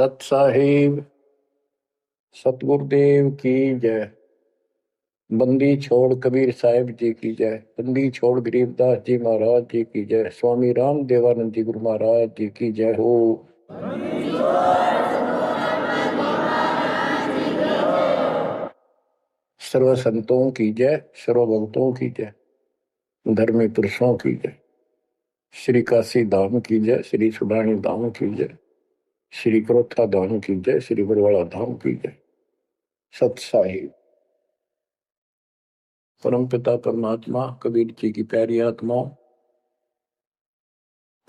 सत साहिब सतगुरुदेव की जय। बंदी छोड़ कबीर साहिब जी की जय। बंदी छोड़ गरीबदास जी महाराज जी की जय। स्वामी राम देवानंद जी गुरु महाराज जी की जय हो। सर्व संतों की जय, सर्व भक्तों की जय, धर्मी पुरुषों की जय। श्री काशी धाम की जय, श्री सुडानी धाम की जय, श्री क्रोथा धाम की जय, श्री बरवाड़ा धाम की जय। सत साहिब परम पिता परमात्मा कबीर जी की प्यारी आत्माओं,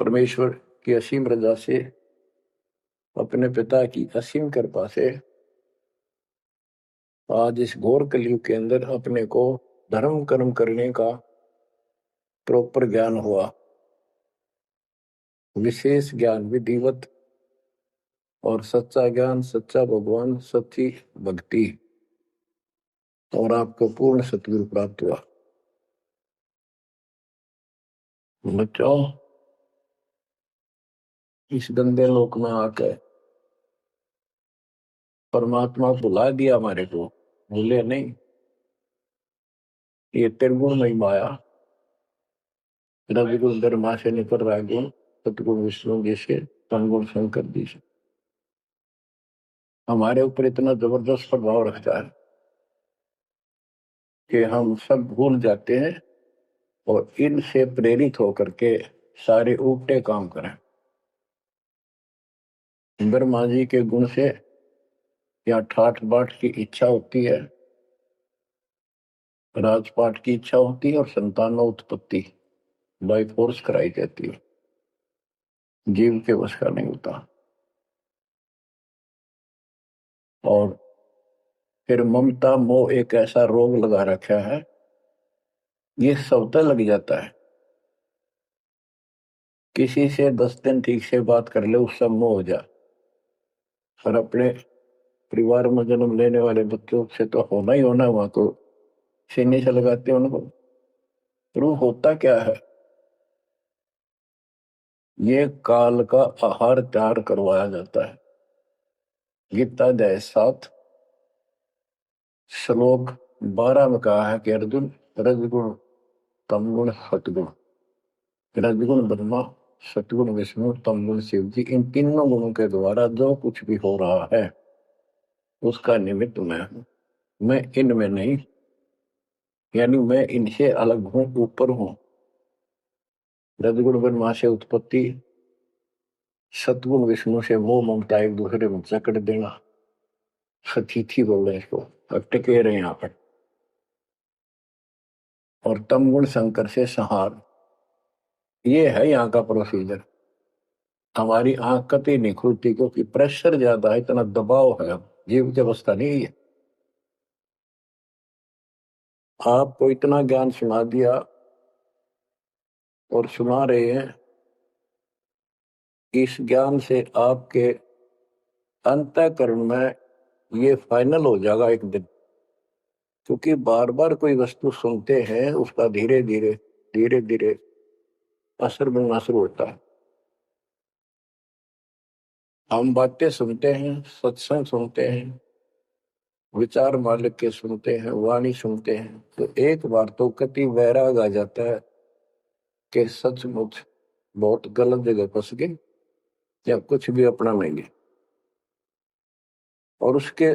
परमेश्वर की असीम रजा से, अपने पिता की असीम कृपा से आज इस घोर कलयुग के अंदर अपने को धर्म कर्म करने का प्रॉपर ज्ञान हुआ, विशेष ज्ञान विधिवत, और सच्चा ज्ञान, सच्चा भगवान, सच्ची भक्ति, और आपको पूर्ण सतगुरु प्राप्त हुआ। बच्चों, इस गंदे लोक में आकर परमात्मा भुला दिया हमारे को, भूले नहीं। ये त्रिगुण में माया, रविगुण धर्मा से निकल रहा गुण, सतगुण विष्णु जी से, तमगुण शंकर जी से हमारे ऊपर इतना जबरदस्त प्रभाव रखता है कि हम सब भूल जाते हैं और इनसे प्रेरित होकर के सारे उल्टे काम करें। ब्रह्मा जी के गुण से या ठाठ बाट की इच्छा होती है, राजपाट की इच्छा होती है, और संतानों उत्पत्ति बाई फोर्स कराई जाती है। जीव के वश का नहीं होता। और फिर ममता मोह एक ऐसा रोग लगा रखा है, ये सबसे लग जाता है। किसी से 10 दिन ठीक से बात कर ले, उससे मोह हो जा। और अपने परिवार में जन्म लेने वाले बच्चों से तो होना ही होना, वहां तो सीने से लगाते हैं उनको। तो होता क्या है, ये काल का आहार तैयार करवाया जाता है। गीता अध्याय 7 श्लोक 12 में कहा है कि अर्जुन, रजगुण तमगुण सतगुण, रजगुण ब्रह्मा, सतगुण विष्णु, तमगुण शिव जी, इन तीनों गुणों के द्वारा जो कुछ भी हो रहा है उसका निमित्त मैं हूं। मैं इनमें नहीं, यानी मैं इनसे अलग हूं, ऊपर हूं। रजगुण ब्रह्मा से उत्पत्ति, सतगुण विष्णु से मोह ममता एक दूसरे में जकड़ देना, सतीथी बोल रहे इसको, अटके रहे यहाँ पर। और तमगुण शंकर से संहार, ये है यहाँ का प्रोसीजर। हमारी आंख कतई नहीं खुलती क्योंकि प्रेशर ज्यादा है, इतना दबाव है, जीव की अवस्था नहीं है। आपको इतना ज्ञान सुना दिया और सुना रहे हैं, इस ज्ञान से आपके अंतःकरण में ये फाइनल हो जाएगा एक दिन। क्योंकि बार बार कोई वस्तु सुनते हैं, उसका धीरे धीरे धीरे धीरे असर बनना शुरू होता है। हम बातें सुनते हैं, सत्संग सुनते हैं, विचार मालिक के सुनते हैं, वाणी सुनते हैं, तो एक बार तो कति वैराग आ जाता है कि सचमुच बहुत गलत जगह फंस गए या कुछ भी अपना लेंगे। और उसके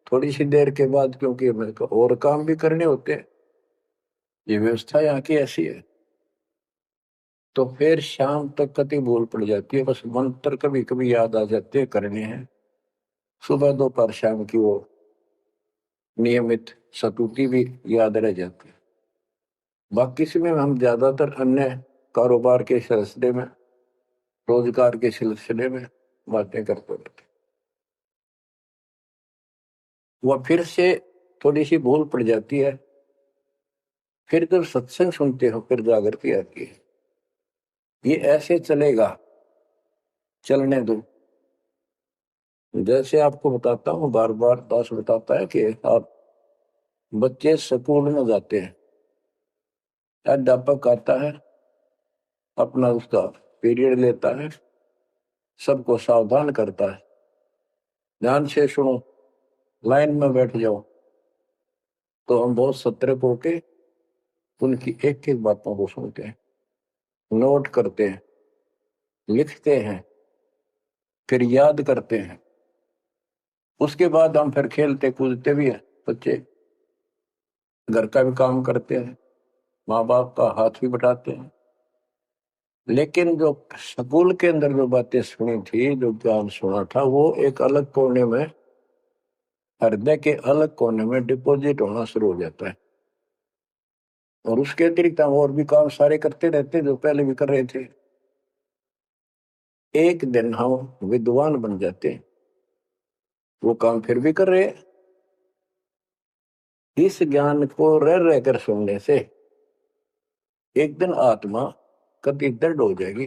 थोड़ी सी देर के बाद, क्योंकि मेरे को और काम भी करने होते हैं, ये व्यवस्था यहाँ की ऐसी है, तो फिर शाम तक कति भूल पड़ जाती है। बस मंत्र कभी कभी याद आ जाते हैं, करने हैं। सुबह दोपहर शाम की वो नियमित सतुति भी याद रह जाती है। बाकी समय हम ज्यादातर अन्य कारोबार के सिलसिले में, रोजगार के सिलसिले में बातें करते रहते। वह फिर से थोड़ी सी भूल पड़ जाती है। फिर जब सत्संग सुनते हो फिर जागृति आती है। ये ऐसे चलेगा, चलने दो। जैसे आपको बताता हूँ, बार बार दास बताता है कि आप बच्चे स्कूल में जाते हैं, अध्यापक आता है, अपना उसका पीरियड लेता है, सबको सावधान करता है, ध्यान से सुनो, लाइन में बैठ जाओ। तो हम बहुत सतर्क होके उनकी एक एक बातों को सुनते हैं, नोट करते हैं, लिखते हैं, फिर याद करते हैं। उसके बाद हम फिर खेलते कूदते भी हैं। बच्चे घर का भी काम करते हैं, माँ बाप का हाथ भी बटाते हैं। लेकिन जो स्कूल के अंदर जो बातें सुनी थी, जो ज्ञान सुना था, वो एक अलग कोने में, हृदय के अलग कोने में डिपॉजिट होना शुरू हो जाता है। और उसके अतिरिक्त हम और भी काम सारे करते रहते जो पहले भी कर रहे थे। एक दिन हम विद्वान बन जाते हैं, वो काम फिर भी कर रहे हैं। इस ज्ञान को रह रहकर सुनने से एक दिन आत्मा कति दृढ़ हो जाएगी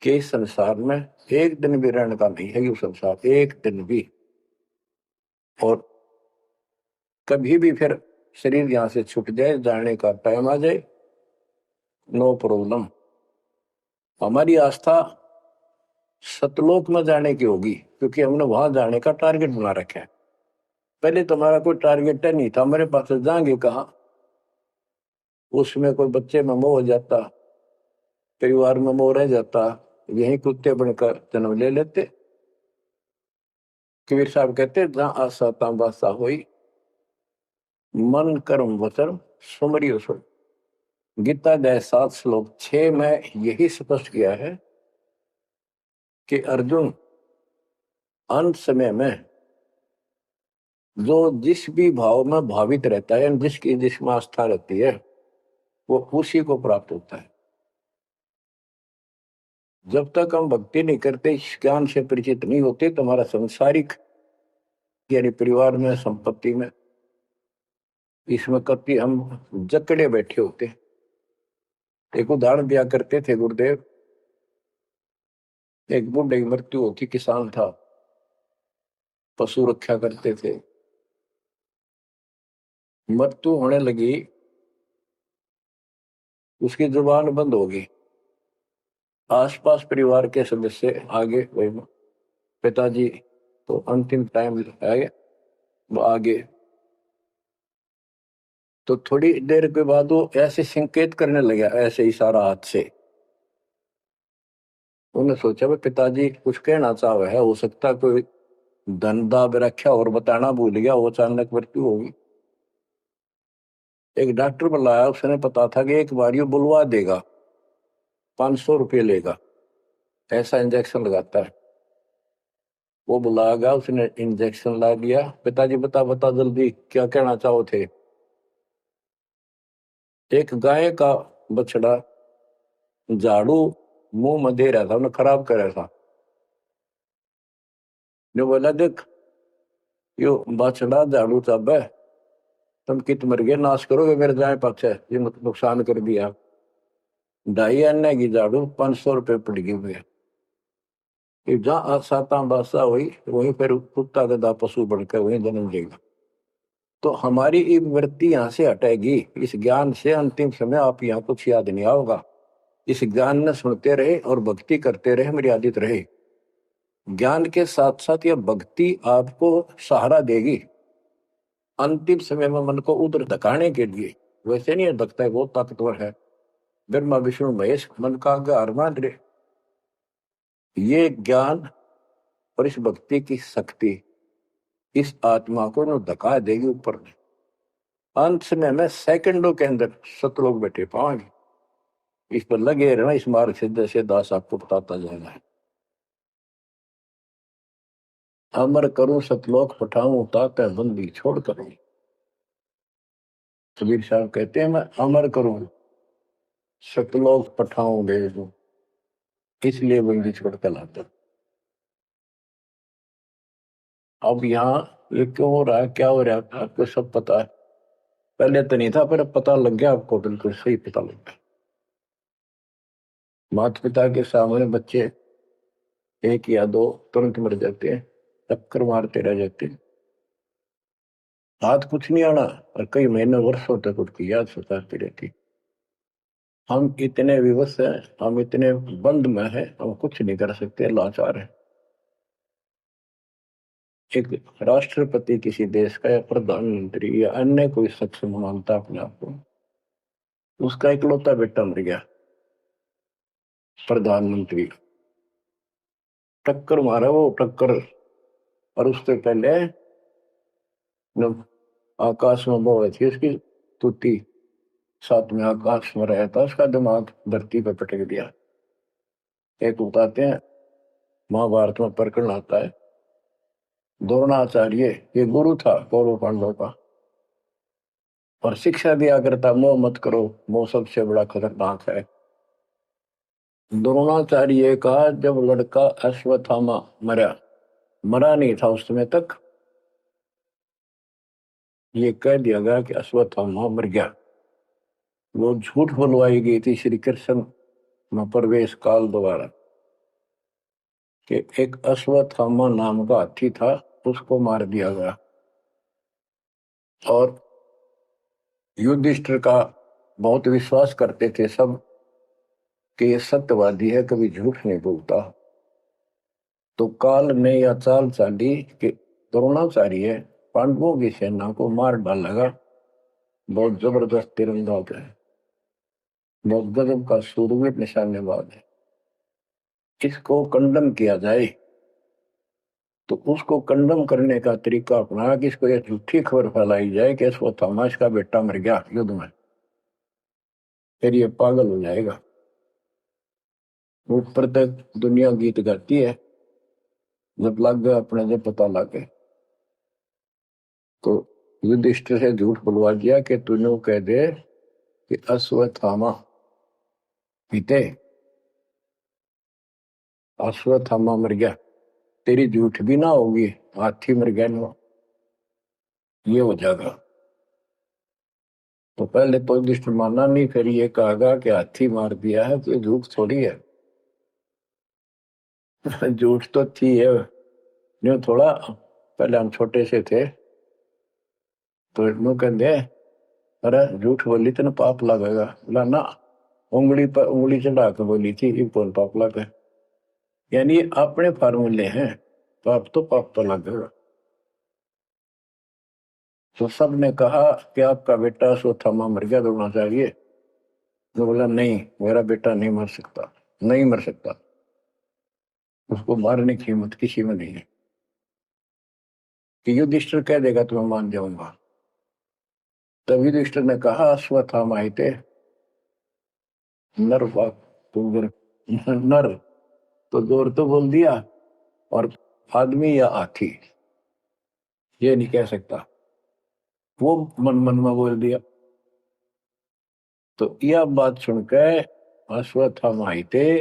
कि इस संसार में एक दिन भी रहने का नहीं है, ये संसार एक दिन भी। और कभी भी फिर शरीर यहां से छूट जाए, जाने का टाइम आ जाए, नो प्रॉब्लम। हमारी आस्था सतलोक में जाने की होगी, क्योंकि हमने वहां जाने का टारगेट बना रखा है। पहले तुम्हारा कोई टारगेट नहीं था, मेरे पास जाएंगे कहा। उसमें कोई बच्चे में मोह हो जाता, परिवार में मोह रह जाता, यही कुत्ते बनकर जन्म ले लेते। कबीर साहब कहते जहां आशा ता बासा हुई, मन कर्म वचन सुमरियो सो। गीता अध्याय 7 श्लोक 6 में यही स्पष्ट किया है कि अर्जुन, अंत समय में जो जिस भी भाव में भावित रहता है, जिसकी जिसमें आस्था रहती है, वो उसी को प्राप्त होता है। जब तक हम भक्ति नहीं करते, इस ज्ञान से परिचित नहीं होते, तो हमारा संसारिक यानी परिवार में, संपत्ति में, इसमें कभी हम जकड़े बैठे होते। एक उदाहरण दिया करते थे गुरुदेव। एक बूढ़े की मृत्यु होती, किसान था, पशु रक्षा करते थे। मृत्यु होने लगी, उसकी जुबान बंद हो गई। आसपास परिवार के सदस्य आगे, वही पिताजी तो अंतिम टाइम है, वो आगे। तो थोड़ी देर के बाद वो ऐसे संकेत करने लगा, ऐसे इशारा हाथ से। उन्होंने सोचा भाई पिताजी कुछ कहना चाह रहे है, हो सकता कोई धन दाब रखा और बताना भूल गया, वो अचानक मृत्यु होगी। एक डॉक्टर बुलाया, उसने पता था कि एक बार ये बुलवा देगा, 500 रुपये लेगा, ऐसा इंजेक्शन लगाता है। वो बुलाया गया, उसने इंजेक्शन ला दिया। पिताजी बता बता जल्दी क्या कहना चाहो थे। एक गाय का बछड़ा झाड़ू मुंह में दे रहा था, उन्हें खराब कर रहा था। जो बोला देख, यो बछड़ा झाड़ू चाबे, तुम कित मर गए, नाश करोगे मेरे जाए पक्ष है, ये नुकसान कर दिया। 2.5 आने की झाड़ू 500 रुपये पड़ गई हुए। जहां साता बादशाह हुई, वहीं पर कुत्ता गधा पशु बनकर वहीं जन्म लेगा। तो हमारी ये वृत्ति यहाँ से हटेगी। इस ज्ञान से अंतिम समय आप यहाँ कुछ याद नहीं आओगा। इस ज्ञान ने सुनते रहे और भक्ति करते रहे, मर्यादित रहे। ज्ञान के साथ साथ यह भक्ति आपको सहारा देगी अंतिम समय में मन को उधर धकाने के लिए। वैसे नहीं धकता है, बहुत ताकतवर है। ब्रह्मा विष्णु महेश मन का आधार मान रहे। ये ज्ञान और इस भक्ति की शक्ति इस आत्मा को न धका देगी ऊपर। अंत समय में सेकंडों के अंदर सतलोक बैठे पाएंगे। इस पर लगे रहना, इस मार्ग से जैसे दास आपको बताता जाएगा। अमर करूं सतलोक पठाऊं, ताकि बंदी छोड़ करूं। कबीर साहब कहते हैं मैं अमर करूं सतलोक पठाऊं भेज दूं, इसलिए बंदी छोड़ कर लाता। अब यहाँ ये क्यों हो रहा है, क्या हो रहा है, आपको सब पता है। पहले तो नहीं था, पर अब पता लग गया आपको, बिल्कुल सही पता लग गया। माता पिता के सामने बच्चे एक या दो तुरंत मर जाते हैं, टक्कर मारते रह जाते हैं, हाथ कुछ नहीं आना, और कई महीने वर्षों तक उनकी याद सताती रहती। हम इतने विवश हैं, हम इतने बंद में हैं, हम कुछ नहीं कर सकते, लाचार हैं। एक राष्ट्रपति किसी देश का या प्रधानमंत्री या अन्य कोई शख्स मानता अपने आप को, उसका इकलौता बेटा मर गया, प्रधानमंत्री, टक्कर मारा वो टक्कर। और उससे पहले जब आकाश में वो थी उसकी तुती, साथ में आकाश में रहा था, उसका दिमाग धरती पर पटक दिया। एक बताते हैं महाभारत में प्रकरण आता है, द्रोणाचार्य ये गुरु था कौरव पांडवों का, और शिक्षा दिया करता मोह मत करो, मोह सबसे बड़ा खतरनाक है। द्रोणाचार्य का जब लड़का अश्वत्थामा मरा नहीं था उस समय तक, ये कह दिया गया कि अश्वत्थामा मर गया। वो झूठ बुलवाई गई थी श्री कृष्ण में प्रवेश काल द्वारा कि एक अश्वत्थामा नाम का हाथी था, उसको मार दिया गया। और युधिष्ठिर का बहुत विश्वास करते थे सब कि ये सत्यवादी है, कभी झूठ नहीं बोलता। तो काल ने यह चाल चाली कि द्रोणाचार्य पांडवों की सेना को मार डालेगा। बहुत जबरदस्त तीरंदाज है, बहुत गजब का शूरवीर निशानेबाज है, इसको कंडम किया जाए। तो उसको कंडम करने का तरीका अपना कि इसको यह झूठी खबर फैलाई जाए कि अश्वत्थामा का बेटा मर गया युद्ध में, फिर ये पागल हो जाएगा। ऊपर तक दुनिया गीत गाती है, जब लग गया अपने जब पता लग गए तो युधिष्ठिर से झूठ बुलवा दिया कि तूने कह दे कि अश्वत्थामा पीते, अश्वत्थामा मर गया, तेरी झूठ भी ना होगी, हाथी मर गया ना, ये हो जाएगा। तो पहले तो युधिष्ठिर माना नहीं, फिर ये कहा कि हाथी मार दिया है तो झूठ थोड़ी है। झूठ तो थी है, जो थोड़ा पहले हम छोटे से थे तो नो कहते अरे झूठ बोली तो पाप लगेगा, बोला ना, उंगली पर उंगली चढ़ा के बोली थी, ये कौन पाप लगे। यानी अपने फार्मूले हैं, पाप तो लगेगा। तो सब ने कहा कि आपका बेटा अश्वत्थामा मर गया द्रोणाचार्य। तो बोला नहीं, मेरा बेटा नहीं मर सकता, नहीं मर सकता, उसको मारने की हिम्मत किसी में नहीं है। कि युधिष्ठिर कह देगा तो मैं मान जाऊंगा। तब युधिष्ठिर ने कहा अश्वत्थामा थे नर नर, तो जोर तो बोल दिया, और आदमी या हाथी ये नहीं कह सकता, वो मन मन में बोल दिया। तो यह बात सुनकर अश्वत्थामा थे,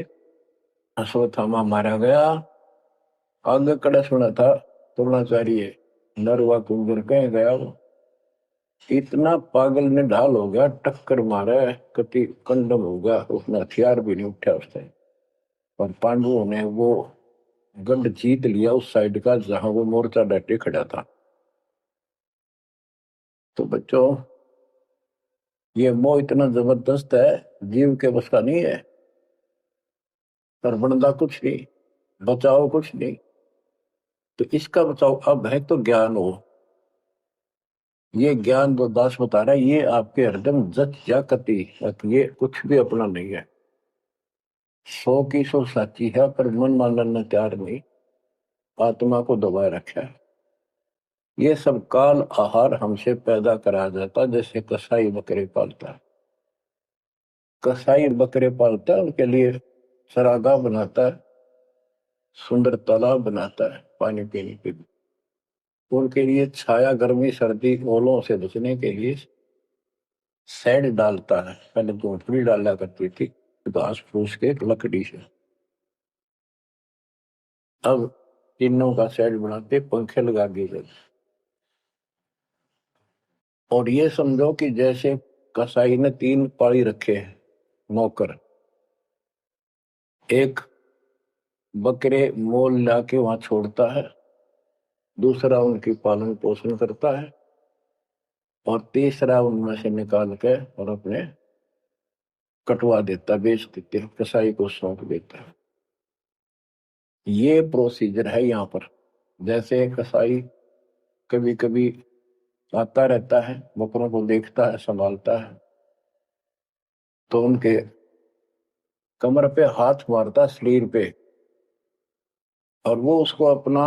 अश्वत्थामा मारा गया। आगे कड़ा सुना था द्रोणाचार्य नरवा कुंजर कह गया, वो इतना पागल ने ढाल हो गया, टक्कर मारा, कति कंडम हो गया, उसने हथियार भी नहीं उठा उसने। और पांडवों ने वो गढ़ जीत लिया उस साइड का जहां वो मोर्चा डटे खड़ा था। तो बच्चों ये मोह इतना जबरदस्त है, जीव के बस का नहीं है। पर बनता कुछ नहीं, बचाओ कुछ नहीं। तो इसका बचाओ अब है तो ज्ञान हो। ये ज्ञान जो दास बता रहा है ये आपके हृदय में जच या कति, ये कुछ भी अपना नहीं है। 100 की 100 साची है, पर मन मानने तैयार नहीं, आत्मा को दबाए रखा है। ये सब काल आहार हमसे पैदा करा जाता, जैसे कसाई बकरे पालता है। कसाई बकरे पालता है, उनके लिए सरागा बनाता है, सुंदर तालाब बनाता है पानी पीने के लिए, उनके लिए छाया गर्मी सर्दी ओलों से बचने के लिए शेड डालता है। पहले झोंपड़ी डाला करती थी घास फूस के लकड़ी से, अब टीनों का शेड बनाते, पंखे लगा दिए जाते। और ये समझो कि जैसे कसाई ने 3 पाली रखे हैं नौकर, एक बकरे मोल लाके वहां छोड़ता है, दूसरा उनकी पालन पोषण करता है, और तीसरा उनमें से निकाल के और अपने कटवा देता, बेच देते हैं, कसाई को सौंप देता है। ये प्रोसीजर है यहाँ पर। जैसे कसाई कभी कभी आता रहता है, बकरों को देखता है, संभालता है, तो उनके कमर पे हाथ मारता, शरीर पे, और वो उसको अपना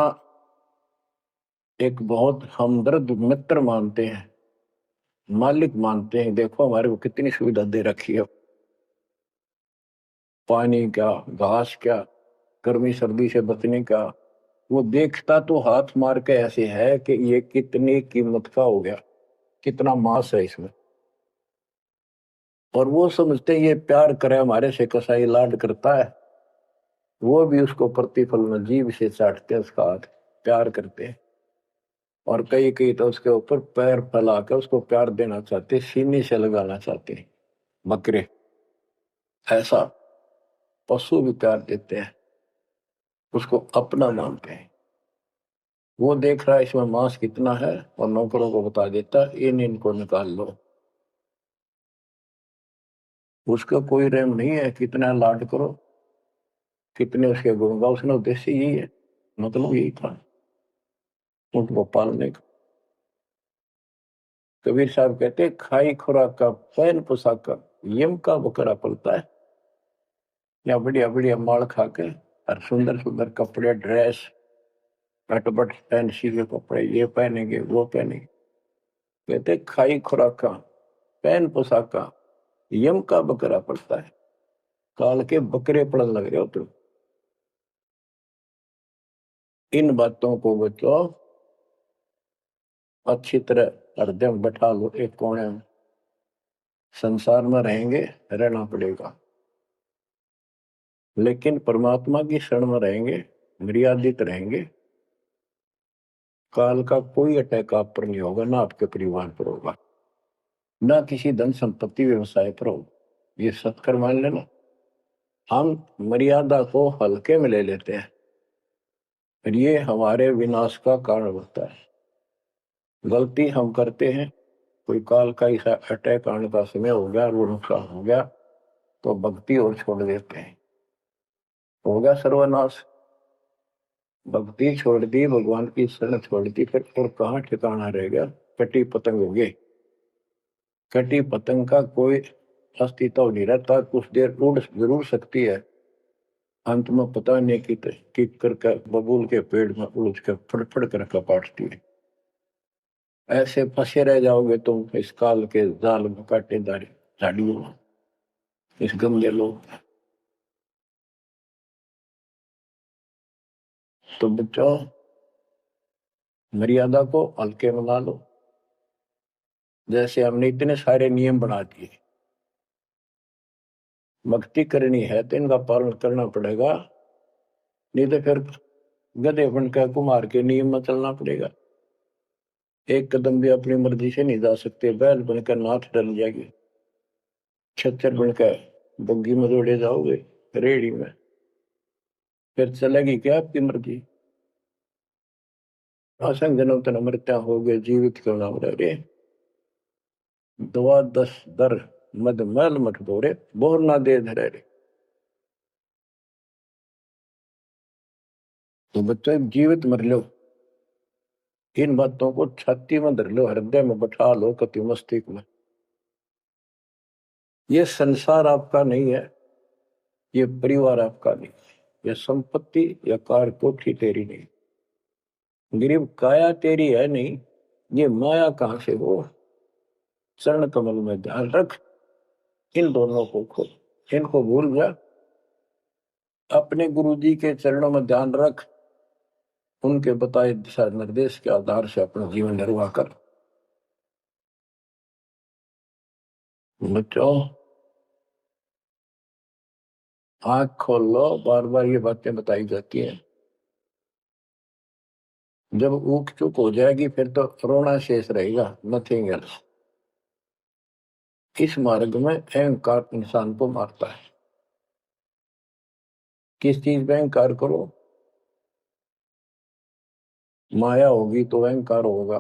एक बहुत हमदर्द मित्र मानते हैं, मालिक मानते हैं। देखो हमारे को कितनी सुविधा दे रखी है, पानी क्या, घास क्या, गर्मी सर्दी से बचने का। वो देखता तो हाथ मार के ऐसे है कि ये कितनी कीमत का हो गया, कितना मांस है इसमें। और वो समझते ये प्यार करे हमारे से, कसाई लाड करता है, वो भी उसको प्रतिफल में जीभ से चाटते हैं, उसका हाथ प्यार करते हैं। और कई कई तो उसके ऊपर पैर फैला कर उसको प्यार देना चाहते, सीने से लगाना चाहते हैं। बकरे ऐसा, पशु भी प्यार देते हैं, उसको अपना मानते हैं। वो देख रहा है इसमें मांस कितना है, और नौकरों को बता देता है इनको निकाल लो। उसका कोई रहम नहीं है, कितना लाड करो, कितने उसके गुण गाओ। उसने उद्देश्य यही है, मतलब यही था उनको पालने का। कबीर साहब कहते खाई खुराक का, पैन पोशाक का, यम का बकरा पलता है। या बढ़िया बढ़िया माल खा के और सुंदर सुंदर कपड़े, ड्रेस, कटबट फैंसी के कपड़े, ये पहनेंगे वो पहनेंगे। कहते खाई खुराक का, पैन पोशाक का, यम का बकरा पड़ता है। काल के बकरे पड़न लग रहे हो तुम। इन बातों को बच्चों अच्छी तरह हृदय में बैठा लो, एक कोने में। संसार में रहेंगे, रहना पड़ेगा, लेकिन परमात्मा की शरण में रहेंगे, मर्यादित रहेंगे। काल का कोई अटैक आप पर नहीं होगा, ना आपके परिवार पर होगा, ना किसी धन संपत्ति व्यवसाय पर होगा। ये सत्कर मान लेना। हम मर्यादा को हल्के में ले लेते हैं, और ये हमारे विनाश का कारण होता है। गलती हम करते हैं, कोई काल का ऐसा अटैक आने का समय हो गया, वो नुकसान हो गया, तो भक्ति और छोड़ देते हैं, हो गया सर्वनाश। भक्ति छोड़ दी, भगवान की शरण छोड़ दी, फिर और कहाँ ठिकाना रह गया। कटी पतंग हो गए। कटी पतंग का कोई अस्तित्व नहीं रहता, कुछ देर उड़ जरूर सकती है, अंत में पता नहीं कि करके बबूल के पेड़ में उलझ कर फड़फड़ कर कपाटती है। ऐसे फंसे रह जाओगे तुम इस काल के जाल में, कांटेदार झाड़ियों में, इस गंदे लोग। तो बच्चों, मर्यादा को हल्के में ला लो। जैसे हमने इतने सारे नियम बना दिए, भक्ति करनी है तो इनका पालन करना पड़ेगा, नहीं तो फिर गधे बनकर कुमार के नियम में चलना पड़ेगा। एक कदम भी अपनी मर्जी से नहीं जा सकते, बैल बनकर नाथ डल जाएगी, छच्चर बनकर बग्गी में दौड़े जाओगे, रेड़ी में, फिर चलेगी क्या आपकी मर्जी। असंग जन्म तन मृत्या हो गए, जीवित क्यों नाम रे। दवा दस दर मद मैल मठ बोरे, बोर ना दे धरे रे। तो बच्चों जीवित मर लो, इन बातों को छाती में धर लो, हृदय में बैठा लो, कति मस्तिष्क में। ये संसार आपका नहीं है, ये परिवार आपका नहीं, ये संपत्ति या कार कोठी तेरी नहीं, गरीब काया तेरी है नहीं, ये माया कहां से हो। चरण कमल में ध्यान रख, इन दोनों को खो, इनको भूल जा। अपने गुरु जी के चरणों में ध्यान रख, उनके बताए दिशा निर्देश के आधार से अपना जीवन निर्वाह कर। बच्चों आंख खोल लो, बार बार ये बातें बताई जाती हैं। जब ऊख चुप हो जाएगी फिर तो रोना शेष रहेगा, नथिंग एल्स। इस मार्ग में अहंकार इंसान को मारता है। किस चीज में अहंकार करो, माया होगी तो अहंकार होगा,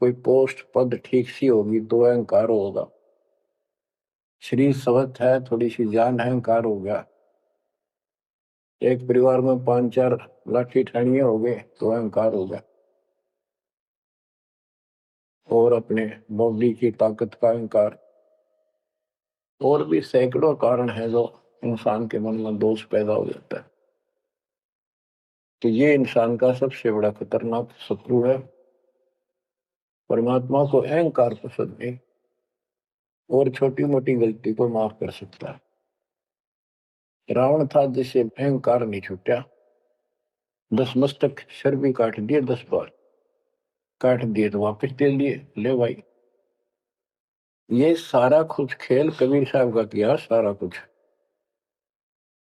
कोई पोस्ट पद ठीक सी होगी तो अहंकार होगा, शरीर स्वस्थ है, थोड़ी सी जान है, अहंकार हो गया। एक परिवार में 5-4 लाठी ठाणिये हो गए तो अहंकार हो गया, और अपने बॉडी की ताकत का अहंकार। और भी सैकड़ों कारण है जो इंसान के मन में दोष पैदा हो जाता है। तो ये इंसान का सबसे बड़ा खतरनाक शत्रु है। परमात्मा को अहंकार पसंद नहीं, और छोटी मोटी गलती को माफ कर सकता है। रावण था जिसे अहंकार नहीं छूटा, 10 मस्तक सर भी काट दिए, 10 बार काट दिए तो वापस दे दिए, ले भाई। ये सारा कुछ खेल कबीर साहब का किया, सारा कुछ।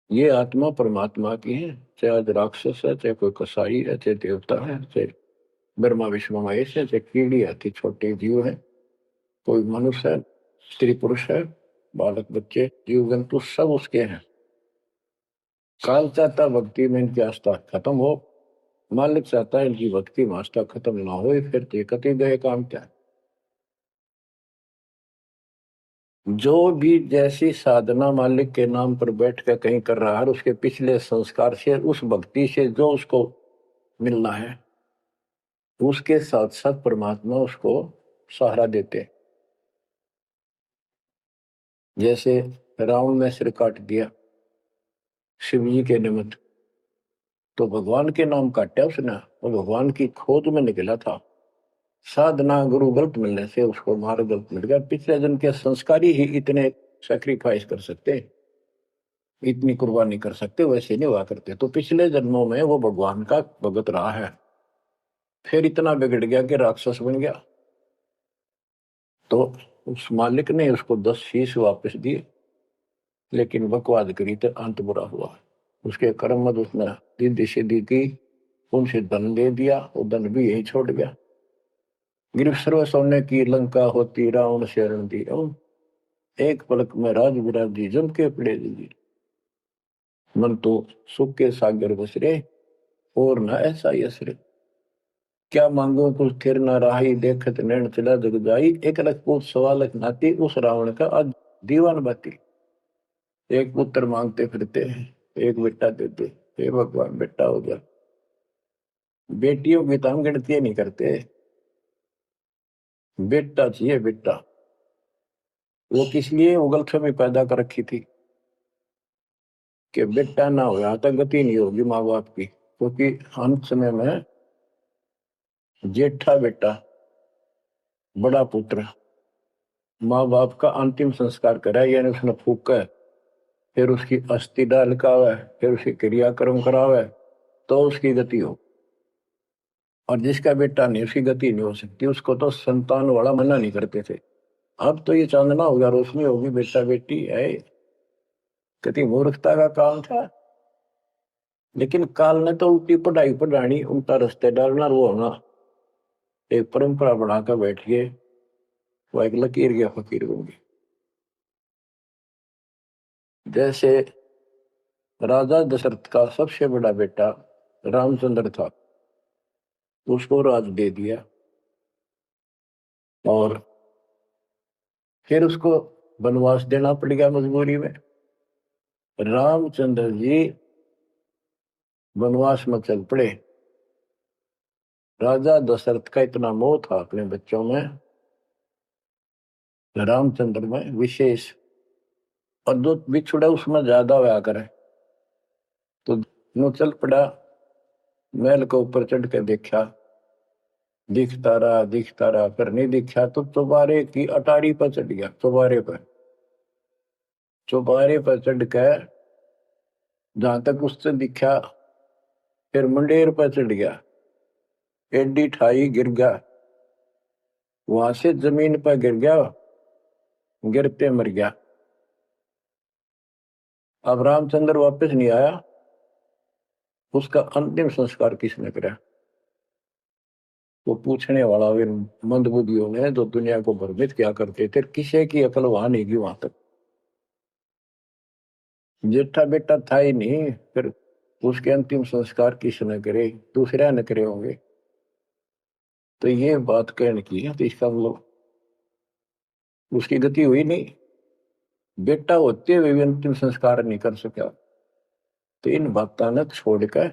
ये आत्मा परमात्मा की है, चाहे आज राक्षस है, चाहे कोई कसाई है, चाहे देवता है, चाहे ब्रह्मा विष्णु महेश है, चाहे कीड़ी आती छोटे जीव है, कोई मनुष्य है, स्त्री पुरुष है, बालक बच्चे जीव जंतु सब उसके हैं। काल चाहता भक्ति में इनकी आस्था खत्म हो, मालिक चाहता है इनकी भक्ति में आस्था खत्म ना हो, फिर तो कति गए काम क्या। जो भी जैसी साधना मालिक के नाम पर बैठ कर कहीं कर रहा है, उसके पिछले संस्कार से, उस भक्ति से जो उसको मिलना है, उसके साथ साथ परमात्मा उसको सहारा देते। जैसे रावण ने सिर काट दिया शिव जी के निमित्त, तो भगवान के नाम काटा उसने, वो भगवान की खोज में निकला था। साधना गुरु गलत मिलने से उसको मार्ग गलत मिल गया। पिछले जन्म के संस्कारी ही इतने सैक्रिफाइस कर सकते, इतनी कुर्बानी कर सकते, वैसे नहीं हुआ करते। तो पिछले जन्मों में वो भगवान का भगत रहा है, फिर इतना बिगड़ गया कि राक्षस बन गया। तो उस मालिक ने उसको 10 शीश वापस दिए, लेकिन बकवाद करी तो अंत बुरा हुआ। उसके कर्म मत उसने दीदी सीधी की, उनसे धन दे दिया, वो धन भी यही छोड़ गया। गिरफ्त सर्व सोने की लंका होती, रावण शरण दी, एक पलक में राज विराजी जम के पड़े दी। मन तो सुख के सागर बसरे, और न ऐसा यसरे। क्या मांगो कुछ थिर न राही, देखत नैन चला जग जाई। एक लख पूत सवालक नाती, उस रावण का आज दीवान बाती। एक पुत्र मांगते फिरते हैं, एक बेटा देते, हे भगवान बेटा हो गया। बेटियों की तो हम गिनती नहीं करते, बेटा चाहिए बेटा। वो किस लिए उगलछमी पैदा कर रखी थी कि बेटा ना हो, यहाँ तक गति नहीं होगी माँ बाप की। क्योंकि अंत समय में जेठा बेटा, बड़ा पुत्र माँ बाप का अंतिम संस्कार कराए, यानी उसने फूका है, फिर उसकी अस्थि डाल का है, फिर उसकी क्रियाक्रम करावे, तो उसकी गति हो। और जिसका बेटा नहीं, उसकी गति नहीं हो सकती। उसको तो संतान वाला मना नहीं करते थे। अब तो ये चांदना होगा, रोशनी होगी, बेटा बेटी है। कितनी मूर्खता का काम था। लेकिन काल ने तो उल्टी पढ़ाई पढ़ानी, उल्टा रास्ते डालना, वो होना एक परंपरा बनाकर बैठ गए। वो एक लकीर या फकीर होंगे। जैसे राजा दशरथ का सबसे बड़ा बेटा रामचंद्र था, उसको राज दे दिया, और फिर उसको वनवास देना पड़ गया मजबूरी में। रामचंद्र जी वनवास में चल पड़े। राजा दशरथ का इतना मोह था अपने बच्चों में, रामचंद्र में विशेष, और जो बिछुड़ा उसमें ज्यादा हुआ करे। तो नो चल पड़ा, महल के ऊपर चढ़ के देखा, दिखता रहा, पर नहीं दिखा। तो चौबारे की अटारी पर चढ़ गया, चौबारे पर चढ़ के जहां तक उससे दिखा, फिर मुंडेर पर चढ़ गया, एडी ठाई गिर गया, वहां से जमीन पर गिर गया, गिरते मर गया। अब रामचंद्र वापस नहीं आया, उसका अंतिम संस्कार किसने कराया? वो पूछने वाला वे मंदबुद्धियों ने, जो दुनिया को भ्रमित क्या करते थे, किसी की अकल वहां नहीं गई वहां तक। जेठा बेटा था ही नहीं, फिर उसके अंतिम संस्कार किसने करे? दूसरा न करे होंगे। तो ये बात कहने की है, तो इसका मतलब उसकी गति हुई नहीं। बेटा होते हुए भी अंतिम संस्कार नहीं कर सका, तो इन बातों ने छोड़कर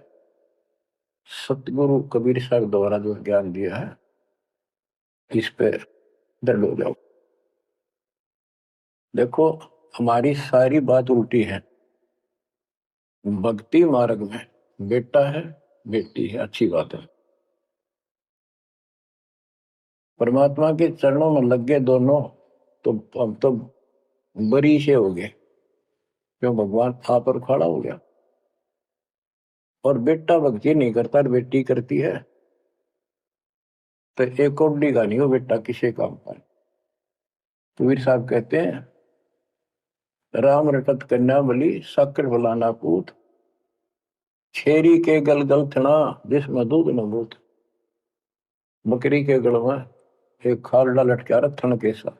सतगुरु कबीर साहब द्वारा जो ज्ञान दिया है इस पे दृढ़ हो जाओ। देखो हमारी सारी बात उल्टी है। भक्ति मार्ग में बेटा है बेटी है, अच्छी बात है। परमात्मा के चरणों में लग गए दोनों तो अब तो बरी से हो गए, क्यों भगवान आप पर खड़ा हो गया। और बेटा भक्ति नहीं करता और बेटी करती है तो एक कोडी का नहीं हो बेटा किसी काम का। कबीर साहब कहते हैं राम रटत कन्या बलि साकर फलाना पूत, छेरी के गल गल थना जिसमें दूध न बूत। बकरी के गल में एक खाल लटका रहा थन के साथ,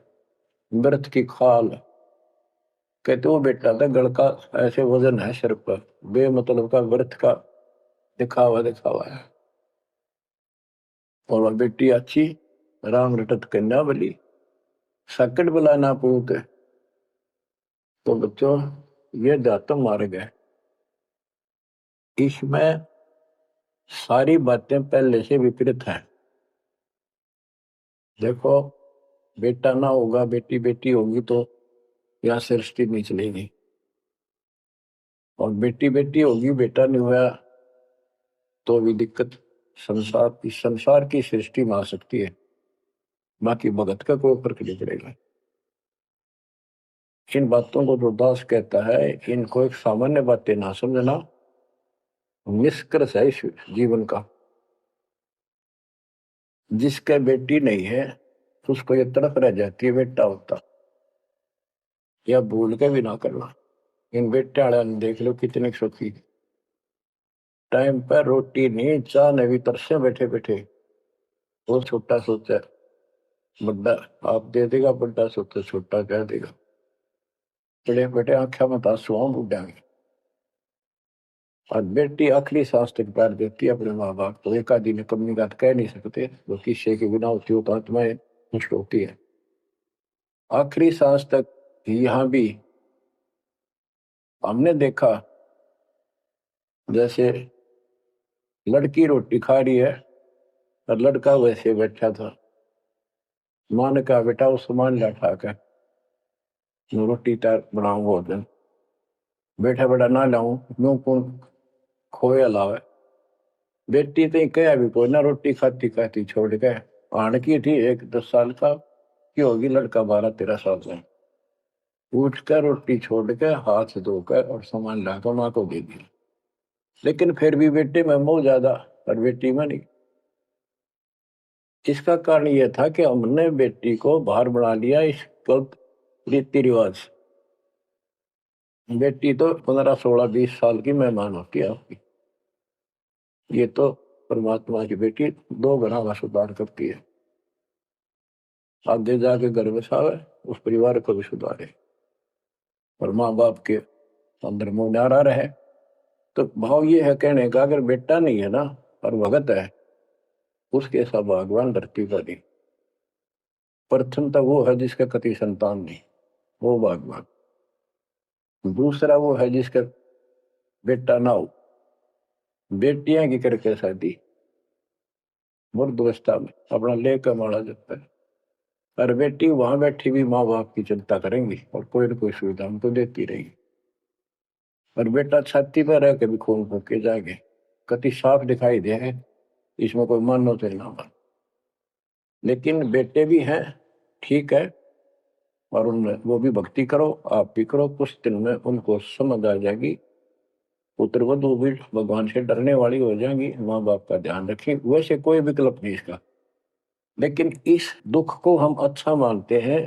व्रत की खाल। कहते वो बेटा था गल का ऐसे वजन है सिर पर, बेमतलब का व्रत का दिखावा दिखावा है। और वह बेटी अच्छी राम रटत कन्या बलि साकट बुलाना पूत। तो बच्चों ये दातम मार्ग है, इसमें सारी बातें पहले से विपरीत हैं। देखो बेटा ना होगा बेटी बेटी होगी तो यह सृष्टि नहीं चलेगी, और बेटी बेटी होगी बेटा नहीं हुआ तो भी दिक्कत संसार की सृष्टि में आ सकती है। बाकी भगत का कोई फर्क नहीं पड़ेगा। इन बातों को जो दास कहता है इनको एक सामान्य बातें ना समझना निष्कर्ष है इस जीवन का। जिसके बेटी नहीं है उसको ये तड़प रह जाती है बेटा होता, या भूल के भी ना करना। इन बेटे वाले ने देख लो कितने सुखी, टाइम पर रोटी नहीं चाह ने भी तरसे बैठे बैठे। वो छोटा सोचा बड़ा आप दे देगा, बड़ा सोचा छोटा कह देगा। बड़े बेटे आख्या मत आंसू बुढ़ा में। और बेटी आखिरी सांस तक प्यार देती है अपने माँ बाप को, एक आदि ने कमी बात कह नहीं सकते, वो किस्से के बिना होती हो तो आत्माएं नष्ट होती है। आखिरी सांस तक यहाँ भी हमने देखा जैसे लड़की रोटी खा रही है और लड़का वैसे बैठा था। माँ ने कहा बेटा वो सामान ला कर रोटी तैयार बनाऊंगा भोजन। बेटा बेटा ना लाऊं यूं कौन खोए अलावे। बेटी तो कह भी कोई ना, रोटी खाती खाती छोड़ के आण की थी एक 10 साल का की होगी, लड़का 12-13 साल का। उठ कर रोटी छोड़ के हाथ धोकर और सामान लाकर माँ को दे दी। लेकिन फिर भी बेटे में मोह ज्यादा और बेटी में नहीं। इसका कारण यह था कि हमने बेटी को बाहर बना लिया इस गलत रीति रिवाज। बेटी तो 15-16-20 साल की मेहमान होती है आपकी, ये तो परमात्मा की बेटी 2 गुना का सुधार करती है। आगे जाके घर बसावे उस परिवार को भी सुधारे और माँ बाप के अंदर मोह न्यारा रहे। तो भाव ये है कहने का अगर बेटा नहीं है ना और भगत है उसके सब भगवान धरती पर नहीं। प्रथम तो वो है जिसका कति संतान नहीं, वो भगवान। दूसरा वो है जिसका बेटा ना हो, बेटियां की करके शादी वृद्धावस्था में अपना लेकर मारा जाता है। और बेटी वहां बैठी भी माँ बाप की चिंता करेंगी और कोई ना कोई सुविधा उनको देती रहेगी। और बेटा छाती पर रह के भी खून फूक के जाएंगे, कति साफ दिखाई दे है, इसमें कोई मानो तो ना मान। लेकिन बेटे भी हैं ठीक है, और उनमें वो भी भक्ति करो आप भी करो, कुछ दिन में उनको समझ आ जाएगी। पुत्र वधु भी भगवान से डरने वाली हो जाएंगी, माँ बाप का ध्यान रखें। वैसे कोई विकल्प नहीं इसका, लेकिन इस दुख को हम अच्छा मानते हैं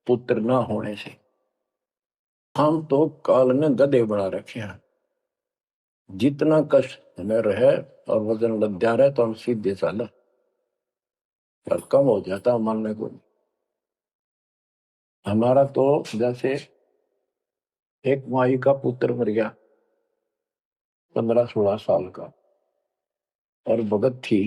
पुत्र ना होने से। हम तो काल ने गधे बना रखे हैं, जितना कष्ट हमें रहे और वजन लद्या रहे तो हम सीधे चाला और कम हो जाता मानने को। हमारा तो जैसे एक माई का पुत्र मर गया 15-16 साल का, और भगत थी,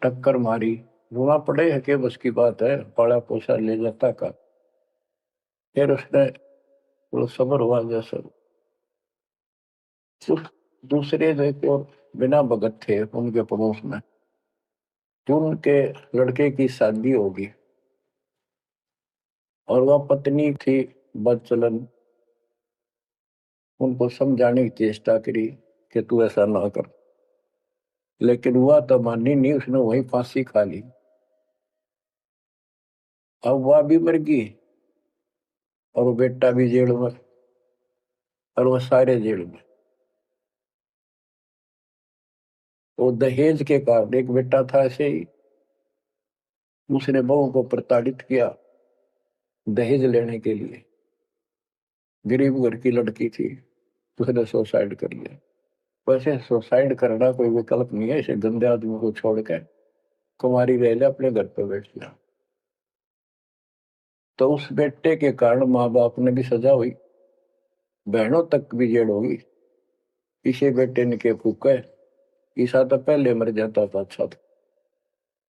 टक्कर मारी, रोना पड़े है कि बस की बात है, पाला पोसा ले जाता का। फिर उसने वो सबर हुआ जैसे उस दूसरे देखो बिना भगत थे उनके पड़ोस में, तो उनके लड़के की शादी होगी और वह पत्नी थी बदचलन, उनको समझाने की चेष्टा करी कि तू ऐसा ना कर, लेकिन वह तो मानी नहीं, उसने वही फांसी खा ली। अब वह भी मर गई और वो बेटा भी जेल में और वो सारे जेल में। वो दहेज के कारण, एक बेटा था ऐसे ही, उसने बहू को प्रताड़ित किया दहेज लेने के लिए, गरीब घर की लड़की थी, उसने सुसाइड कर लिया। वैसे सुसाइड करना कोई विकल्प नहीं है, इसे गंदे आदमी को छोड़ के कुमारी रह ले, अपने घर पे बैठ गया। तो उस बेटे के कारण माँ बाप ने भी सजा हुई, बहनों तक भी जेल होगी। इसे बेटे ने के फूका है, ईसा तो पहले मर जाता था अच्छा था।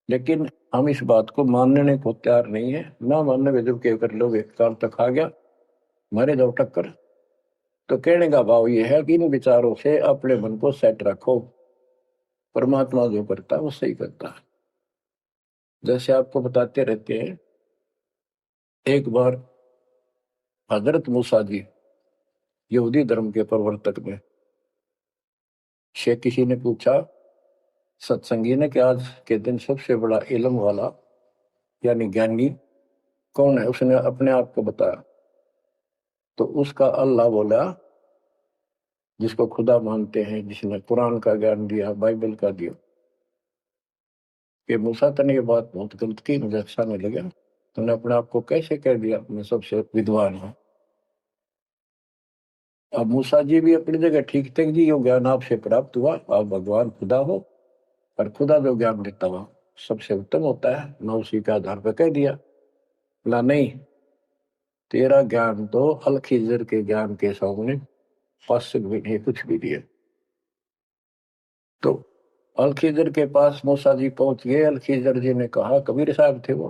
लेकिन हम इस बात को मानने को तैयार नहीं है, ना मानने में जब क्या कर लोगे, काल तक आ गया मारे दो टक्कर। तो कहने का भाव यह है कि इन विचारों से अपने मन को सेट रखो, परमात्मा जो करता है वो सही करता है। जैसे आपको बताते रहते हैं, एक बार हजरत मूसा जी यहूदी धर्म के प्रवर्तक में से किसी ने पूछा सत्संगी ने कि आज के दिन सबसे बड़ा इल्म वाला यानी ज्ञानी कौन है, उसने अपने आप को बताया। तो उसका अल्लाह बोला, जिसको खुदा मानते हैं, जिसने कुरान का ज्ञान दिया, बाइबल का दिया। कि मूसा तने ये बात बहुत गलत की, मुझे अच्छा नहीं लगा, तुमने अपने आप को कैसे कह दिया मैं सबसे विद्वान हूं। अब मूसा जी भी अपनी जगह ठीक थे जी, ये ज्ञान आपसे प्राप्त हुआ, आप भगवान खुदा हो, और खुदा जो ज्ञान देता हुआ सबसे उत्तम होता है, मैं उसी के आधार पर कह दिया। बोला नहीं, तेरा ज्ञान तो अल खिजर के ज्ञान के सामने पास भी नहीं, कुछ भी नहीं है। तो अल खिजर के पास मूसा जी पहुंच गए। अल खिजर जी ने कहा, कबीर साहब थे वो,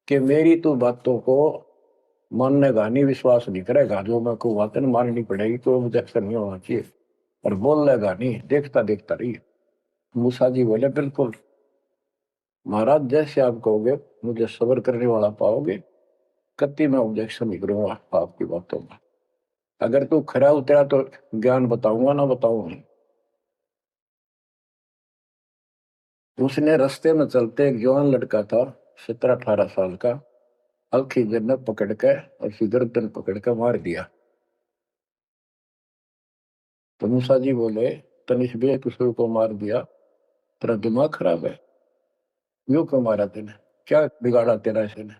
कि मेरी तो बातों को मानने का नहीं, विश्वास नहीं करेगा, जो मैं को बातें माननी पड़ेगी, कोई ऑब्जेक्शन नहीं होना चाहिए, और बोल लेगा नहीं, देखता देखता रही। मूसा जी बोले बिल्कुल महाराज, जैसे आप कहोगे, मुझे सब्र करने वाला पाओगे, कति मैं ऑब्जेक्शन नहीं करूंगा आपकी बातों में। अगर तू खरा उतरा तो ज्ञान बताऊंगा, ना बताऊंगा। उसने रास्ते में चलते एक जवान लड़का था 17-18 साल का, अलखीजर ने पकड़ के और उसकी गर्दन पकड़ के मार दिया। तो मूसा जी बोले, तनिष बे किशोर को मार दिया, तेरा दिमाग खराब है, यूं क्यों मारा तेने, क्या बिगाड़ा तेरा इसने।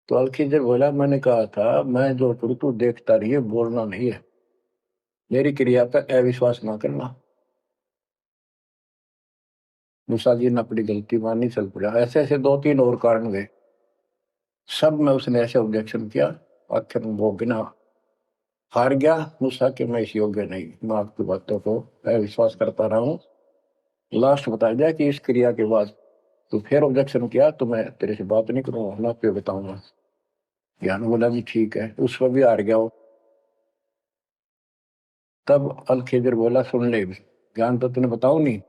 तो अलखीजर बोला, मैंने कहा था मैं जो करूँ तू देखता रहिए, बोलना नहीं है, मेरी क्रिया पर अविश्वास ना करना। मूसा जी ने अपनी गलती मानी, चल पड़ा। ऐसे ऐसे 2-3 और कारण गए, सब में उसने ऐसे ऑब्जेक्शन किया, आखिर वो बिना हार गया मूसा के मैं इस योग्य नहीं, मैं आपकी बातों को विश्वास करता रहा हूँ। लास्ट बता दिया कि इस क्रिया के बाद तो फिर ऑब्जेक्शन किया तो मैं तेरे से बात नहीं करूंगा, ना पे बताऊंगा। ज्ञान बोला भी ठीक है, उस पर भी हार गया वो। तब अल खिजर बोला, सुन ले, ज्ञान तो तूने बताऊ नहीं,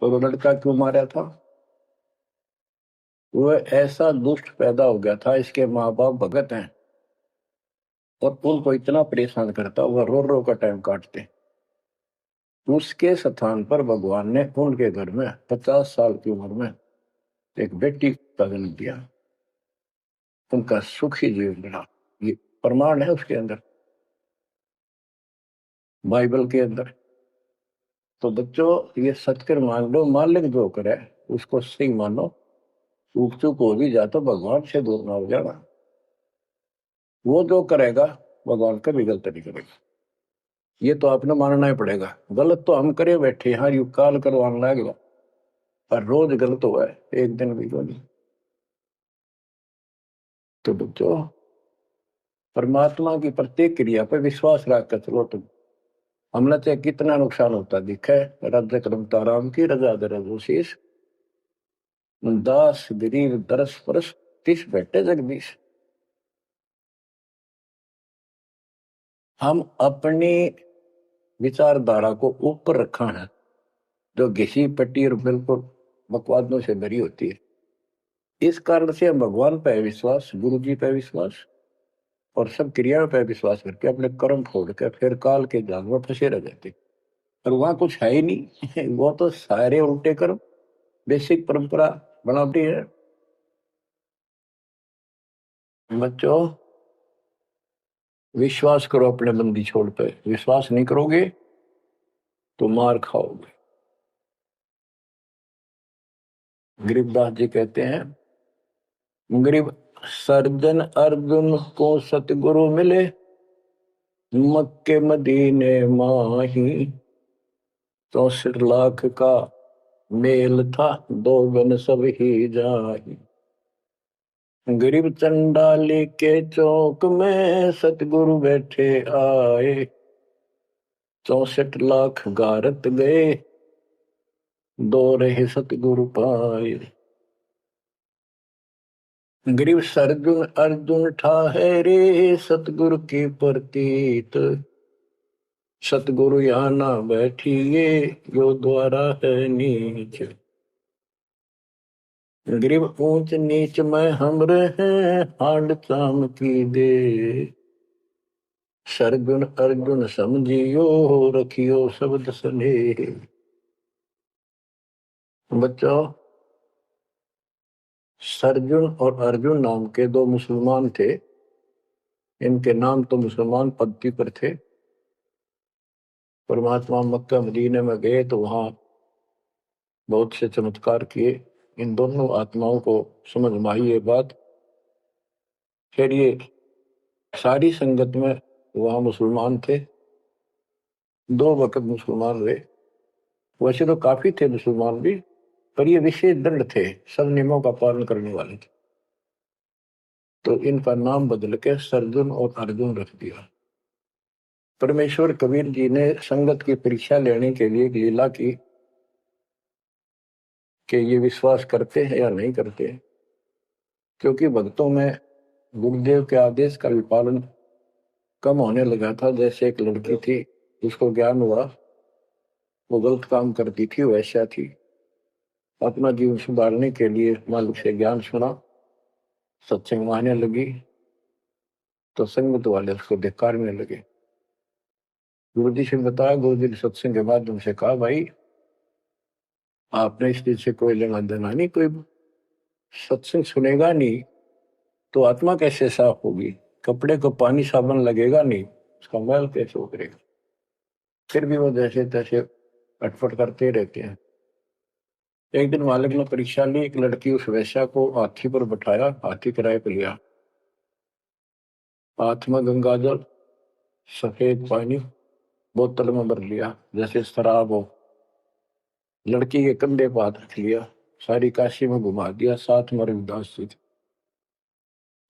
तो वो लड़का क्यों मारा था। वो ऐसा दुष्ट पैदा हो गया था, इसके माँ बाप भगत हैं और उनको इतना परेशान करता, वह रो रो का टाइम काटते। उसके स्थान पर भगवान ने उनके घर में 50 साल की उम्र में एक बेटी का जन्म दिया, उनका सुखी जीवन रहा। ये प्रमाण है उसके अंदर, बाइबल के अंदर। तो बच्चों ये सत्कर मान लो, मालिक जो करे उसको सही मानो, चूक चूक हो भी जाए तो भगवान से दूर ना हो जाना। वो जो करेगा भगवान कभी गलत नहीं करेगा, ये तो आपने मानना ही पड़ेगा। गलत तो हम करे बैठे यहाँ, यू काल करवाने लगेगा, पर रोज गलत हुआ है, एक दिन भी तो नहीं। तो बच्चों परमात्मा की प्रत्येक क्रिया पर विश्वास रख कर चलो तुम, हमने चाहे कितना नुकसान होता दिखे, राज्य क्रमता राम की रजा दरशीष, दास गरीब दरस परस तिस बैठे जगदीश। हम अपनी विचारधारा को ऊपर रखा है, जो घिसी पट्टी और बिल्कुल बकवादों से भरी होती है। इस कारण से हम भगवान पे विश्वास, गुरु जी पे विश्वास और सब क्रियाओं पे विश्वास करके अपने कर्म छोड़ कर फिर काल के जाल में फंसे रह जाते। और वहां कुछ है ही नहीं वो तो सारे उल्टे कर्म, बेसिक परंपरा बनावटी है। बच्चों, विश्वास करो अपने बंदी छोड़ पे, विश्वास नहीं करोगे तो मार खाओगे। गरीबदास जी कहते हैं, गरीब सर्जन अर्जुन को सतगुरु मिले, मक्के मदीने माही, 64 लाख का मेल था, दो गन सब ही जाही। गरीब चंडाली के चौक में सतगुरु बैठे आए, 64 लाख गारत गए, दो रहे सतगुरु पाए। गरीब सरजुन अर्जुन ठाहरे, सतगुरु की प्रतीत, सतगुरु यहाँ ना बैठिए, यो द्वारा है नीच। गरीब ऊंच नीच में हम रहे, हांड चाम की दे, सरगुन अर्जुन समझियो, रखियो शब्द सने। बच्चों, सरजुन और अर्जुन नाम के दो मुसलमान थे। इनके नाम तो मुसलमान पद्धति पर थे। परमात्मा मक्का मदीने में गए तो वहां बहुत से चमत्कार किए। इन दोनों आत्माओं को समझ में आई ये बात। फिर ये सारी संगत में वहां मुसलमान थे, 2 वक्त मुसलमान रहे। वैसे तो काफी थे मुसलमान भी, पर ये विशेष दृढ़ थे, सब नियमों का पालन करने वाले थे। तो इनका नाम बदल के सरजुन और अर्जुन रख दिया। परमेश्वर कबीर जी ने संगत की परीक्षा लेने के लिए एक लीला की कि ये विश्वास करते हैं या नहीं करते हैं। क्योंकि भक्तों में गुरुदेव के आदेश का भी पालन कम होने लगा था। जैसे एक लड़की थी जिसको ज्ञान हुआ वो गलत काम करती थी, वैसा थी। अपना जीवन सुधारने के लिए मालिक से ज्ञान सुना, सत्संग मानने लगी तो संगत वाले उसको धिक्कारने लगे। गुरु जी से बताया, गुरु जी ने सत्संग के माध्यम से कहा, भाई आपने इस चीज से कोई लेना देना नहीं, कोई सत्संग सुनेगा नहीं तो आत्मा कैसे साफ होगी, कपड़े को पानी साबुन लगेगा नहीं, उसका मैल कैसे उतरेगा। फिर भी वो जैसे तैसे अटपट करते रहते हैं। एक दिन मालिक ने परीक्षा ली, एक लड़की उस वैश्या को हाथी पर बैठाया, हाथी किराए पर लिया, हाथ में गंगा जल, सफेद पानी बोतल में भर लिया जैसे शराब हो, लड़की के कंधे पर हाथ रख लिया, सारी काशी में घुमा दिया, साथ में रविदास जी थे।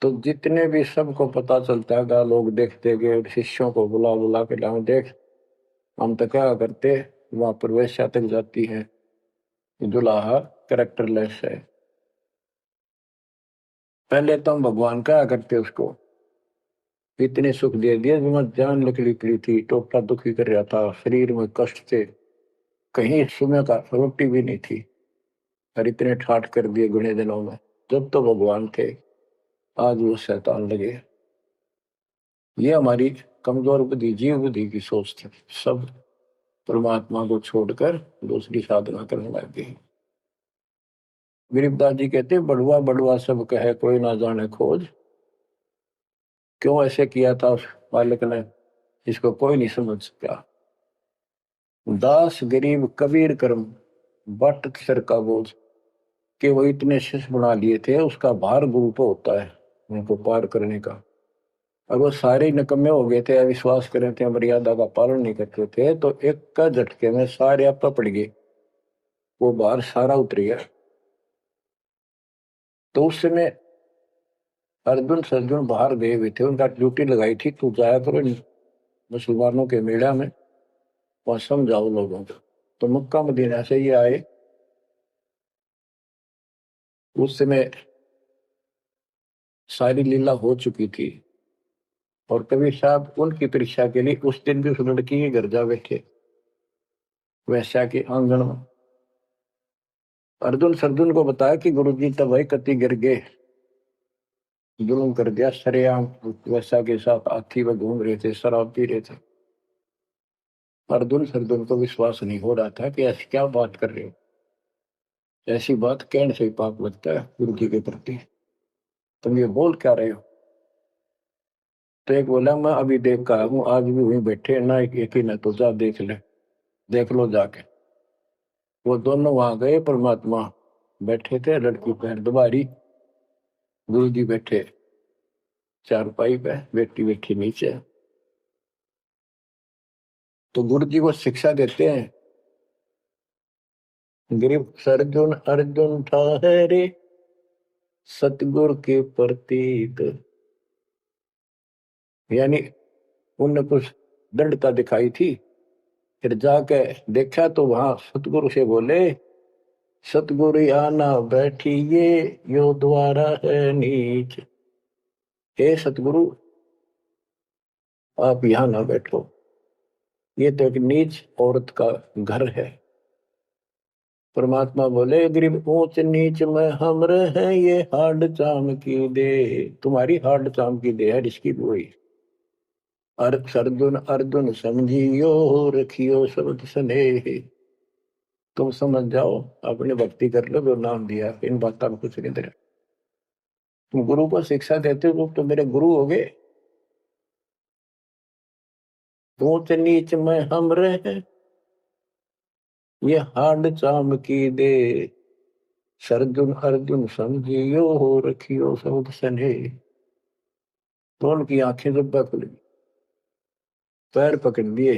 तो जितने भी सबको पता चलता है, लोग देखते गए, शिष्यों को बुला बुला के लाओ, देख हम तो क्या करते, वहां पर वैश्या तक जाती है, दुल्हा कैरेक्टरलेस है। पहले तो हम भगवान क्या करते उसको, इतने सुख दे दिए, जान निकली पड़ी थी, टोपा दुखी कर रहा था, शरीर में कष्ट थे, कहीं सुबह का रोटी भी नहीं थी, और इतने ठाठ कर दिए गुने दिनों में। जब तो भगवान थे, आज वो शैतान लगे। ये हमारी कमजोर बुद्धि, जीव बुद्धि की सोच थी। सब परमात्मा को छोड़कर दूसरी साधना करने लग गई। गरीबदास जी कहते, बड़ुआ बड़ुआ सब कहे, कोई ना जाने खोज। क्यों ऐसे किया था उस बालक ने, इसको कोई नहीं समझ सका। दास गरीब कबीर कर्म, बट सिर का बोझ। कि वो इतने शिष्य बना लिए थे, उसका भार गुरु पे होता है उनको पार करने का। और वो सारे निकम्मे हो गए थे, अविश्वास कर रहे थे, मर्यादा का पालन नहीं करते थे, तो एक का झटके में सारे आप पड़ गए, वो भार सारा उतर गया। तो उस समय अर्जुन सर्जुन बाहर गए हुए थे, उनका ड्यूटी लगाई थी, तू जाया करो मुसलमानों के मेला में, वहां समझाओ लोगों को। तो मक्का मदीना से ये आए। उस समय सारी लीला हो चुकी थी। और कबीर साहब उनकी परीक्षा के लिए उस दिन भी उस लड़की के घर जा बैठे, वैश्या के आंगन में। अर्जुन सरजुन को बताया कि गुरु जी तब भाई कति गिर गए, जुल्म कर दिया सरेआम, वैश्या के साथ हाथी में घूम रहे थे, शराब पी रहे थे। अर्जुन सरजुन को विश्वास नहीं हो रहा था कि ऐसी क्या बात कर रहे हो, ऐसी बात कहने से पाप लगता है गुरु जी के प्रति, तुम ये बोल क्या रहे हो। तो एक बोला मैं अभी देख कर हूँ, आज भी वहीं बैठे ना, एक ही न तो जा देख ले, देख लो जाके। वो दोनों वहां गए, परमात्मा बैठे थे, लड़की पैर दुबारी, गुरु जी बैठे चारपाई पे, बेटी बैठी नीचे। तो गुरु जी को शिक्षा देते हैं, गिरिव सरजुन अर्जुन ठहरे सतगुरु के प्रतीक। यानी उनने कुछ दृढ़ता दिखाई थी, फिर जाके देखा तो वहां सतगुरु से बोले, सतगुरु आना बैठिए यो द्वारा है नीच। हे सतगुरु आप यहाँ ना बैठो, ये तो एक नीच औरत का घर है। परमात्मा बोले, गरीब ऊंच नीच में हम रहे, ये हाड चाम की दे, तुम्हारी हाड चाम की दे है इसकी कोई। अर्जुन अर्जुन समझियो रखियो शब्द स्नेह, तुम समझ जाओ, अपनी भक्ति कर लो, जो नाम दिया, इन बातों में कुछ नहीं दे। तुम गुरु को शिक्षा देते हो तो मेरे गुरु हो गए। ऊंच नीच में हम रहे, ये हाड चाम की दे, सरजुन अर्जुन समझियो रखियो शब्द स्नेह। तो उनकी आंखें जब खुल गई, पैर पकड़ लिए,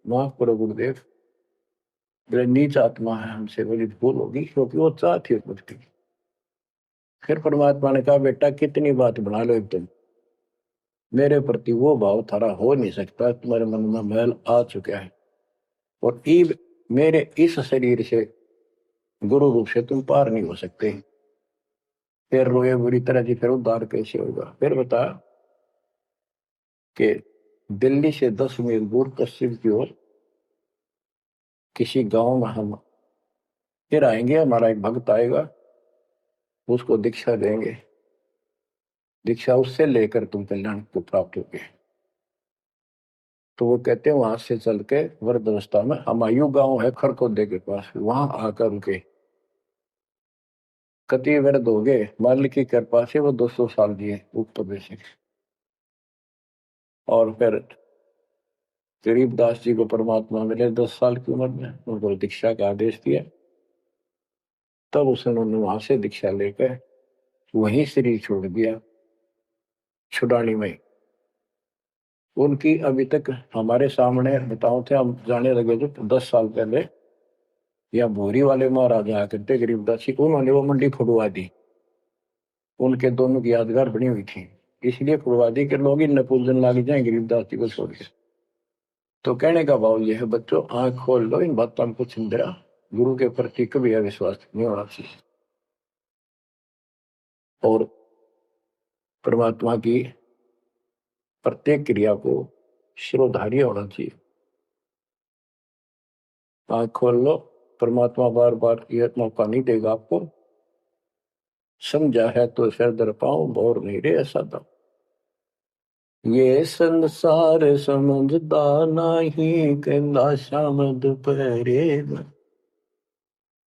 माफ करो गुरुदेव, मेरे नीच आत्मा है, हमसे बड़ी भूल होगी, क्योंकि वो चाहती उस की। फिर परमात्मा ने कहा, बेटा कितनी बात बना लो एक दिन, मेरे प्रति वो भाव थारा हो नहीं सकता, तुम्हारे मन में मैल आ चुका है, और ईब मेरे इस शरीर से गुरु रूप से तुम पार नहीं हो सकते। फिर रोए बुरी तरह जी, फिर उद्धार कैसे होगा। फिर बता कि दिल्ली से 10 मील दूर पश्चिम की ओर किसी गांव में हम फिर आएंगे, हमारा एक भक्त आएगा, उसको दीक्षा देंगे, दीक्षा उससे लेकर तुम कल्याण को प्राप्त होगे। तो वो कहते हैं वहां से चल के वृद्ध अवस्था में हमायूं गांव है खरकोदे के पास, वहां आकर उनके कति वृद्ध हो गए, मालिक की कृपा से वो 200 साल जिए ऊपर से। और फिर गरीबदास जी को परमात्मा मिले 10 साल की उम्र में, उनको दीक्षा का आदेश दिया। तब उसने वहां से दीक्षा लेकर वहीं शरीर छोड़ दिया, छुड़ानी में। उनकी अभी तक हमारे सामने बताओ थे, हम जाने लगे जो 10 साल पहले, या भोरी वाले महाराजा करते गरीबदास जी, उन्होंने वो मंडी खुदवा दी, उनके दोनों की यादगार बनी हुई थी, इसलिए खुदवा दी कि लोग इन पूजन लाग जाए गरीबदास जी को छोड़ के। तो कहने का भाव यह है, बच्चों आंख खोल लो, इन बातों में कुछ इंदिरा, गुरु के प्रति कभी अविश्वास नहीं होना चाहिए, और परमात्मा की प्रत्येक क्रिया को शिरोधार्य होना चाहिए। आंख खोल लो, परमात्मा बार बार यह मौका नहीं देगा आपको, समझा है तो सिर दर पाओ, बोर नहीं रे ऐसा था। ये संसार समझदा नहीं, कहना शाम दोपहरे,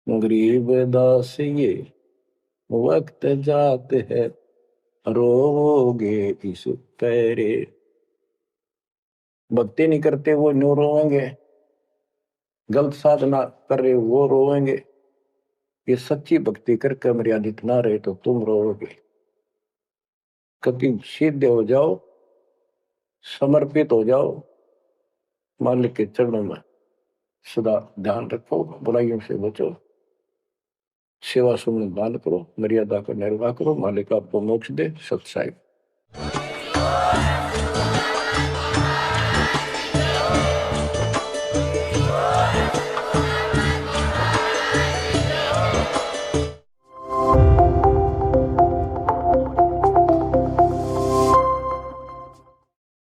गरीब दास ये वक्त जात है, रोओगे इस पैरे। भक्ति नहीं करते वो न्यू रोएंगे, गलत साधना कर रहे वो रोएंगे, ये सच्ची भक्ति करके मर्यादित ना रहे तो तुम रोओगे। कभी सीधे हो जाओ, समर्पित हो जाओ, मालिक के चरणों में सदा ध्यान रखो, बुराइयों से बचो, सेवा सुमन दान करो, मर्यादा का निर्वाह करो, मालिक आपको मोक्ष दे। सत साहिब।